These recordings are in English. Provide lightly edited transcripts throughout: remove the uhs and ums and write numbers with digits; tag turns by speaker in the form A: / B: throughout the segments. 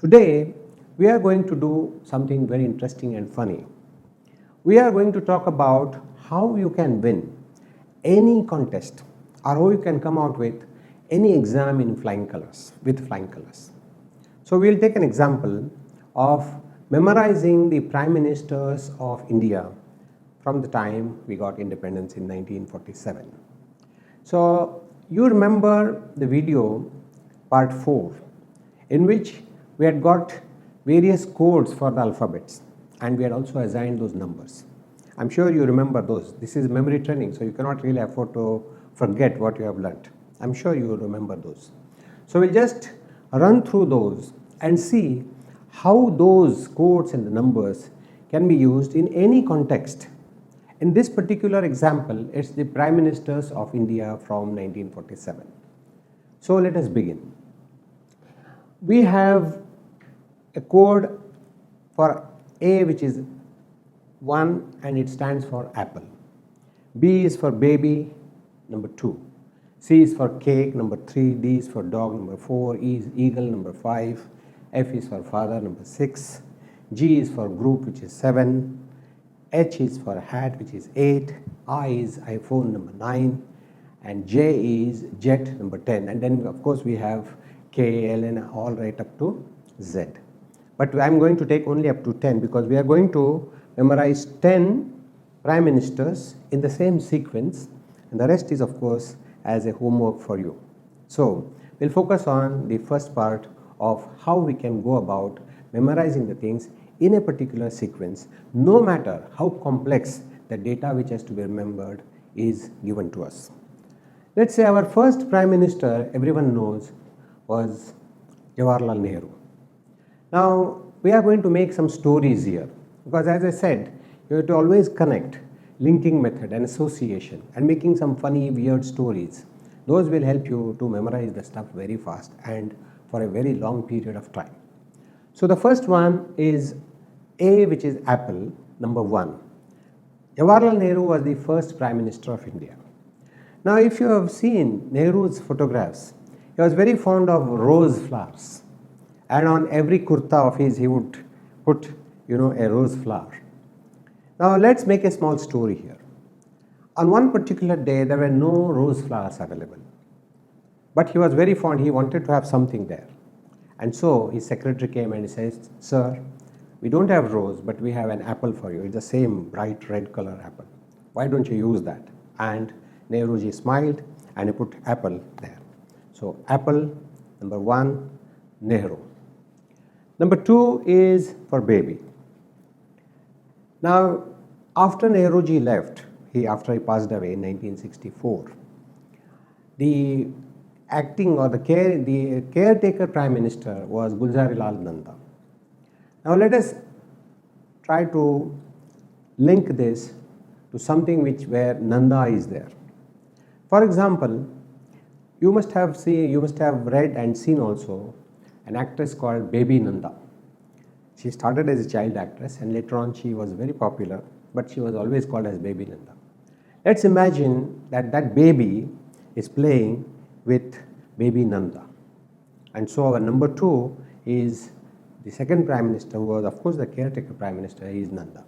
A: Today, we are going to do something very interesting and funny. We are going to talk about how you can win any contest or how you can come out with any exam in flying colors, with flying colors. So, we will take an example of memorizing the Prime Ministers of India from the time we got independence in 1947. So, you remember the video part 4 in which we had got various codes for the alphabets and we had also assigned those numbers. I'm sure you remember those. This is memory training, so you cannot really afford to forget what you have learnt. I'm sure you will remember those. So, we'll just run through those and see how those codes and the numbers can be used in any context. In this particular example, it's the Prime Ministers of India from 1947. So, let us begin. We have a code for A, which is 1 and it stands for apple. B is for baby, number 2. C is for cake, number 3. D is for dog, number 4. E is eagle, number 5. F is for father, number 6. G is for group, which is 7. H is for hat, which is 8. I is iPhone, number 9. And J is jet, number 10. And then of course we have K, L, and all right up to Z. But I am going to take only up to 10 because we are going to memorize 10 prime ministers in the same sequence, and the rest is of course as a homework for you. So, we will focus on the first part of how we can go about memorizing the things in a particular sequence, no matter how complex the data which has to be remembered is given to us. Let's say our first prime minister, everyone knows, was Jawaharlal Nehru. Now, we are going to make some stories here because, as I said, you have to always connect linking method and association and making some funny, weird stories. Those will help you to memorize the stuff very fast and for a very long period of time. So, the first one is A, which is apple, number 1. Jawaharlal Nehru was the first Prime Minister of India. Now, if you have seen Nehru's photographs, he was very fond of rose flowers. And on every kurta of his, he would put, a rose flower. Now, let's make a small story here. On one particular day, there were no rose flowers available. But he was very fond, he wanted to have something there. And so, his secretary came and he says, "Sir, we don't have rose, but we have an apple for you. It's the same bright red color apple. Why don't you use that?" And Nehruji smiled and he put apple there. So, apple, number 1, Nehru. Number 2 is for baby. Now, after Nehruji left, after he passed away in 1964, the acting or the caretaker prime minister was Gulzarilal Nanda. Now, let us try to link this to something where Nanda is there. For example, you must have read and seen also an actress called Baby Nanda. She started as a child actress and later on she was very popular, but she was always called as Baby Nanda. Let's imagine that baby is playing with Baby Nanda. And so our number 2 is the second prime minister, who was of course the caretaker prime minister, is Nanda.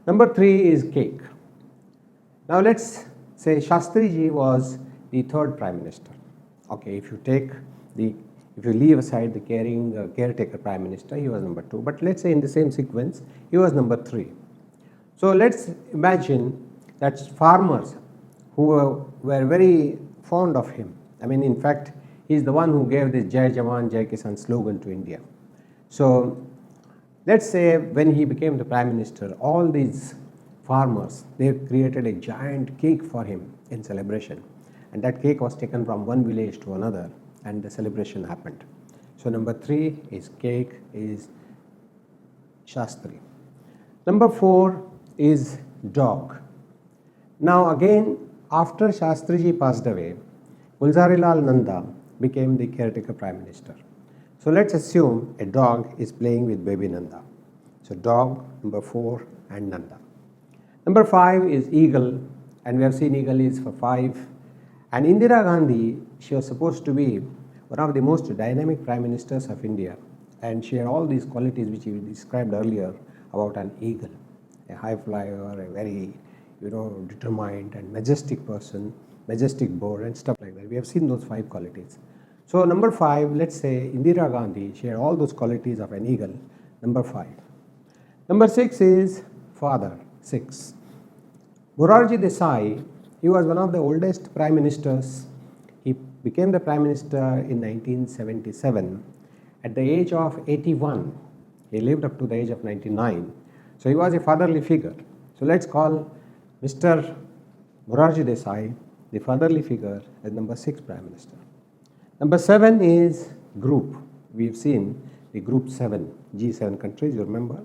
A: Number 3 is cake. Now let's say Shastriji was the third prime minister. Okay, if you leave aside the caretaker prime minister, he was number 2. But let's say in the same sequence, he was number 3. So let's imagine that farmers who were very fond of him. I mean, in fact, he is the one who gave this Jai Jawan, Jai Kisan slogan to India. So let's say when he became the prime minister, all these farmers, they created a giant cake for him in celebration. And that cake was taken from one village to another and the celebration happened. So number 3 is cake, is Shastri. Number 4 is dog. Now again, after Shastriji passed away, Gulzarilal Nanda became the caretaker prime minister. So let's assume a dog is playing with Baby Nanda. So dog, number 4, and Nanda. Number 5 is eagle, and we have seen eagle is for 5. And Indira Gandhi, she was supposed to be one of the most dynamic prime ministers of India. and she had all these qualities which we described earlier about an eagle, a high flyer, a very determined and majestic person, majestic bird and stuff like that. We have seen those 5 qualities. So number 5, let's say Indira Gandhi, she had all those qualities of an eagle, number 5. Number 6 is father, 6. Morarji Desai, he was one of the oldest prime ministers. He became the prime minister in 1977 at the age of 81. He lived up to the age of 99. So he was a fatherly figure. So let's call Mr. Morarji Desai the fatherly figure as number 6 prime minister. Number 7 is group. We've seen the group 7, G7 countries, you remember.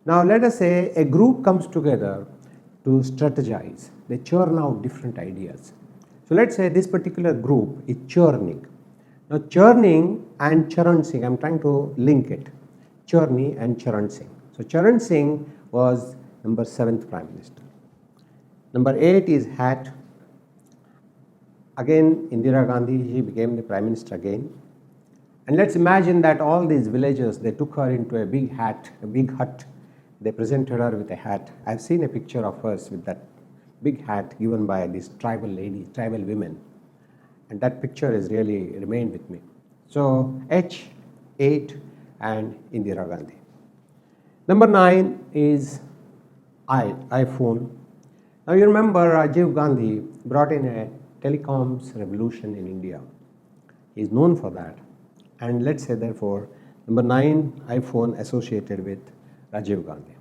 A: Now let us say a group comes together to strategize. They churn out different ideas. So let's say this particular group is churning. Now churning and Charan Singh, I'm trying to link it. Churni and Charan Singh. So Charan Singh was number 7th prime minister. Number 8 is hat. Again Indira Gandhi, she became the prime minister again. And let's imagine that all these villagers, they took her into a big hat, a big hut. They presented her with a hat. I've seen a picture of hers with that big hat given by these tribal ladies, tribal women. And that picture has really remained with me. So H, 8 and Indira Gandhi. Number 9 is iPhone. Now you remember Rajiv Gandhi brought in a telecoms revolution in India. He is known for that. And let's say therefore number 9 iPhone associated with Rajiv Gandhi.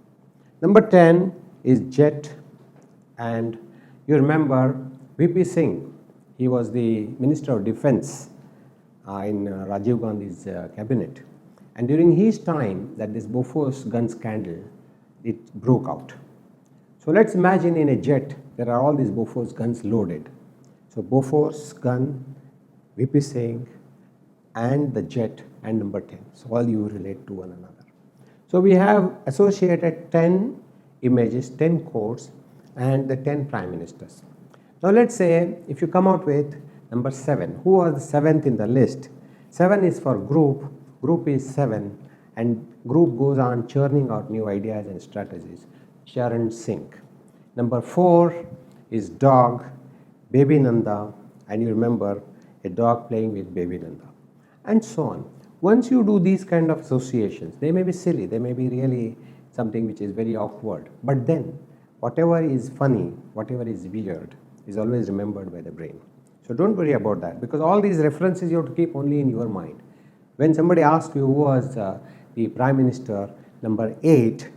A: Number 10 is jet, and you remember VP Singh. He was the Minister of Defense in Rajiv Gandhi's cabinet. And during his time that this Bofors gun scandal, it broke out. So let's imagine in a jet there are all these Bofors guns loaded. So Bofors gun, VP Singh and the jet and number 10. So all you relate to one another. So we have associated 10 images, 10 quotes and the 10 prime ministers. Now let's say if you come out with number 7, who was the 7th in the list? 7 is for group, group is 7 and group goes on churning out new ideas and strategies. Charan Singh. Number 4 is dog, Baby Nanda, and you remember a dog playing with Baby Nanda and so on. Once you do these kind of associations, they may be silly, they may be really something which is very awkward, but then whatever is funny, whatever is weird is always remembered by the brain. So don't worry about that, because all these references you have to keep only in your mind. When somebody asks you who was the prime minister number 8,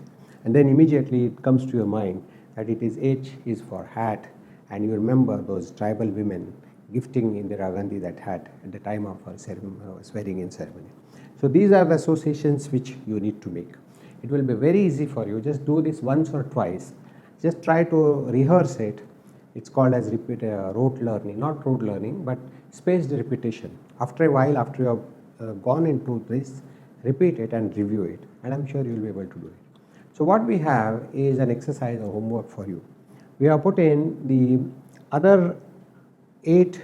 A: and then immediately it comes to your mind that it is H is for hat, and you remember those tribal women gifting Indira Gandhi that hat at the time of her swearing in ceremony. So these are the associations which you need to make. It will be very easy for you. Just do this once or twice. Just try to rehearse it. It's called as rote learning, not rote learning, but spaced repetition. After a while, after you have gone into this, repeat it and review it, and I'm sure you'll be able to do it. So what we have is an exercise or homework for you. We have put in the other 8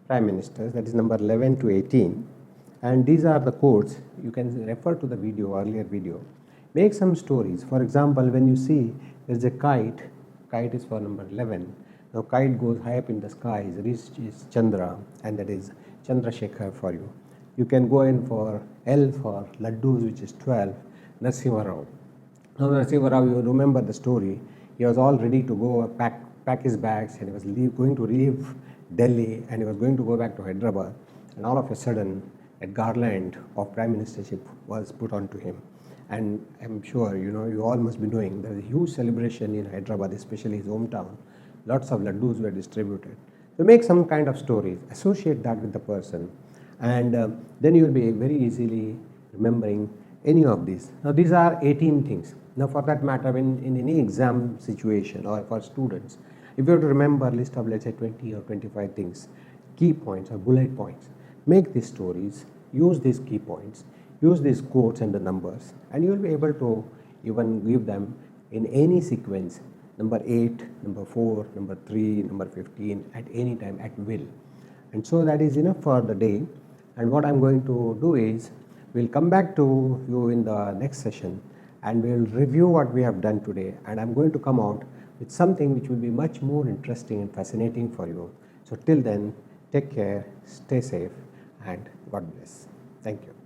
A: prime ministers, that is number 11 to 18, and these are the quotes. You can refer to the video, earlier video. Make some stories. For example, when you see there's a kite is for number 11. Now kite goes high up in the sky, reaches Chandra, and that is Chandrasekhar for you. You can go in for L for Laddus, which is 12, Narasimha Rao. Now Narasimha Rao, you remember the story. He was all ready to go pack his bags, and he was going to leave Delhi, and he was going to go back to Hyderabad, and all of a sudden a garland of prime ministership was put onto him. And I'm sure you all must be knowing there is a huge celebration in Hyderabad, especially his hometown. Lots of laddus were distributed. So make some kind of stories, associate that with the person, and then you will be very easily remembering any of these. Now these are 18 things. Now for that matter, when in any exam situation or for students, if you have to remember a list of, let's say, 20 or 25 things, key points or bullet points, make these stories, use these key points, use these quotes and the numbers, and you will be able to even give them in any sequence, number 8, number 4, number 3, number 15, at any time, at will. And so that is enough for the day. And what I'm going to do is, We'll come back to you in the next session and we'll review what we have done today, and I'm going to come out with something which will be much more interesting and fascinating for you. So till then, take care, stay safe, and God bless. Thank you.